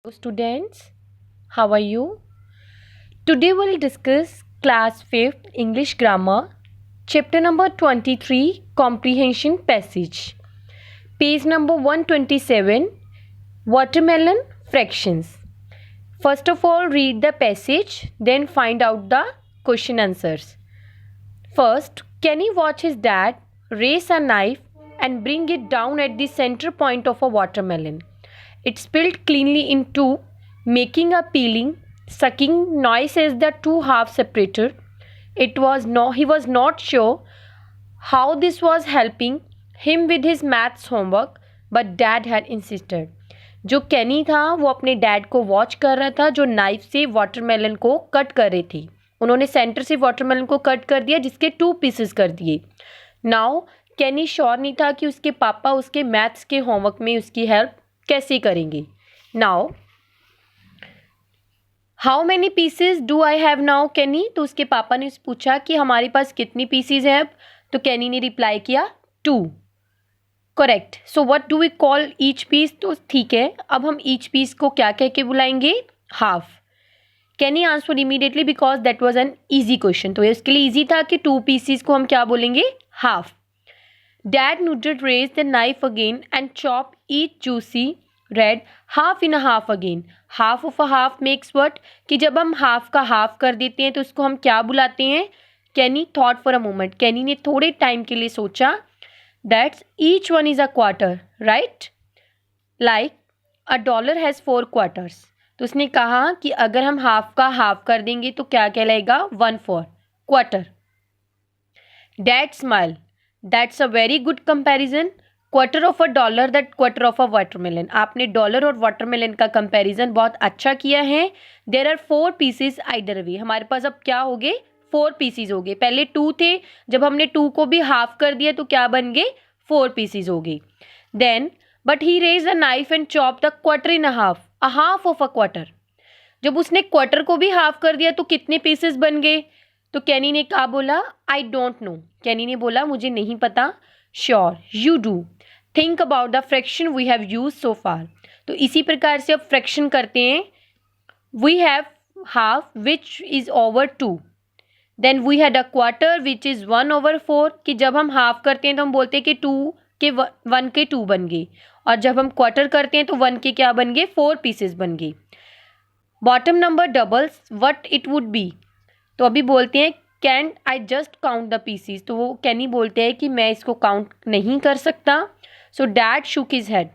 Hello students, how are you? Today we'll discuss class 5th English grammar, chapter number 23, comprehension passage, page number 127, watermelon fractions. First of all, read the passage, then find out the question answers. First, Kenny watched his dad raise a knife and bring it down at the center point of a watermelon. It spilled cleanly in two, making a peeling, sucking noise as the two halves separated. He was not sure how this was helping him with his maths homework, but dad had insisted. जो कैनी था वो अपने dad को watch कर रहा था जो knife से वाटरमेलन को कट कर रही थी. उन्होंने सेंटर से वाटरमेलन को कट कर दिया जिसके 2 पीसेस कर दिए. नाउ कैनी श्योर नहीं था कि उसके पापा उसके मैथ्स के होमवर्क में उसकी हेल्प कैसे करेंगे. Now how many pieces do I have now Kenny. तो उसके पापा ने पूछा कि हमारे पास कितनी पीसीज हैं अब. तो कैनी ने रिप्लाई किया 2. Correct. So what do we call each piece. तो ठीक है, अब हम ईच पीस को क्या कह के बुलाएंगे. Half. Kenny answer immediately because that was an easy question. तो उसके लिए ईजी था कि 2 पीसीज को हम क्या बोलेंगे. Half. Dad nodded, raised the knife again and chopped each juicy red half in a half again. Half of a half makes what? कि जब हम हाफ का हाफ कर देते हैं तो उसको हम क्या बुलाते हैं. कैनी थॉट फॉर अ मोमेंट. कैनी ने थोड़े टाइम के लिए सोचा. That's each one is a quarter, right. Like a dollar has 4 quarters. तो उसने कहा कि अगर हम हाफ का हाफ कर देंगे तो क्या कहलाएगा. 1/4 quarter. Dad smile. That's a very good comparison. Quarter of a dollar that quarter of a watermelon. आपने डॉलर और वाटरमेलन का कंपैरिजन बहुत अच्छा किया है. There are 4 pieces either way. हमारे पास अब क्या हो गए. 4 पीसेस हो गए. पहले 2 थे, जब हमने 2 को भी हाफ कर दिया तो क्या बन गए. 4 पीसेस हो गए. Then but he raise a knife and chop the quarter in a half of a quarter. जब उसने क्वार्टर को भी हाफ कर दिया तो कितने पीसेस बन गए. तो कैनी ने क्या बोला. I don't know. कैनी ने बोला मुझे नहीं पता. Sure you do. Think about the fraction we have used so far. तो इसी प्रकार से अब फ्रैक्शन करते हैं. We have half which is over 2. Then we had a quarter which is 1/4. कि जब हम हाफ करते हैं तो हम बोलते हैं कि 2 के 1 के 2 बन गए, और जब हम क्वार्टर करते हैं तो 1 के क्या बन गए. 4 पीसेस बन गए. Bottom number doubles what it would be. तो अभी बोलते हैं can I just count the pieces. तो वो कैनी बोलते हैं कि मैं इसको काउंट नहीं कर सकता. So dad shook his head.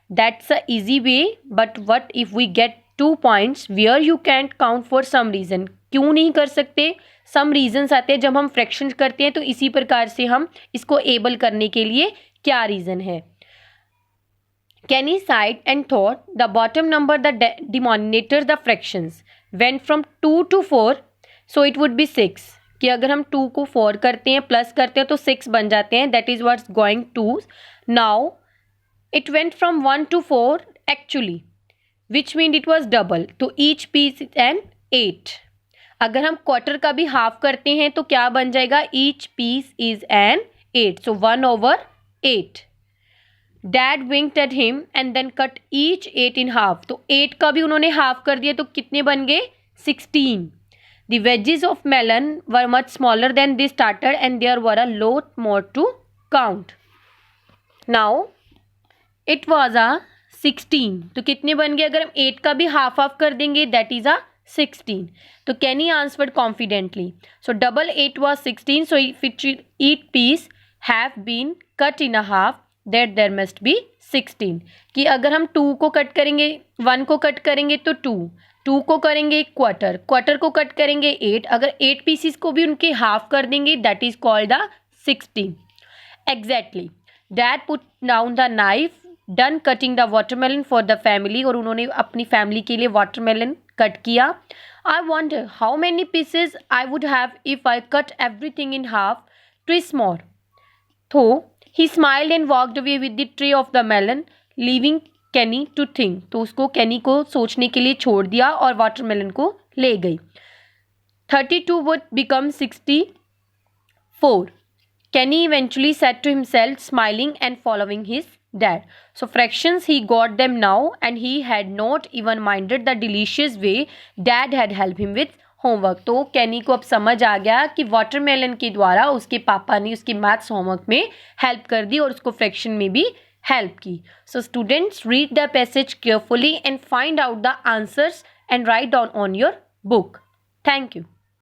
That's a easy way but what if we get 2 points where you can't count for some reason. क्यों नहीं कर सकते. सम रीजन्स आते हैं जब हम फ्रैक्शन करते हैं. तो इसी प्रकार से हम इसको एबल करने के लिए क्या रीज़न है. Kenny sighed and thought the bottom number the denominator the fractions went from 2 to 4. So it would be 6. कि अगर हम 2 को 4 करते हैं प्लस करते हैं तो 6 बन जाते हैं. That is what's going to. Now it went from 1 to 4 actually which mean it was double. तो ईच पीस एंड 8. अगर हम क्वार्टर का भी हाफ करते हैं तो क्या बन जाएगा. Each piece is an 8. So 1/8. Dad winked at him and then cut each 8 in half. तो 8 का भी उन्होंने हाफ कर दिया तो कितने बन गए. 16. The wedges of melon were much smaller than they started and there were a lot more to count. Now it was a 16. तो कितने बन गए अगर हम 8 का भी हाफ कर देंगे. That is a 16. तो Kenny answered confidently. So double 8 was 16. So if each piece have been cut in a half that there must be 16. कि अगर हम 2 को कट करेंगे 1 को कट करेंगे तो 2 को करेंगे क्वार्टर को कट करेंगे 8. अगर 8 पीसीस को भी उनके हाफ कर देंगे that is called the 16. Exactly. Dad put down the knife done cutting the watermelon for the family. और उन्होंने अपनी फैमिली के लिए वाटरमेलन कट किया. I wonder how many pieces I would have if I cut everything in half twice more. तो he smiled and walked away with the tray of the melon, leaving Kenny to think. तो उसको कैनी को सोचने के लिए छोड़ दिया और वाटरमेलन को ले गई. 32 would become 64. Kenny eventually said to himself, smiling and following his dad. So fractions he got them now and he had not even minded the delicious way dad had helped him with homework. तो कैनी को अब समझ आ गया कि watermelon के द्वारा उसके पापा ने उसकी मैथ्स होमवर्क में हेल्प कर दी और उसको फ्रैक्शन में भी हेल्प की. So students, read the passage carefully and find out the answers and write down on your book. Thank you.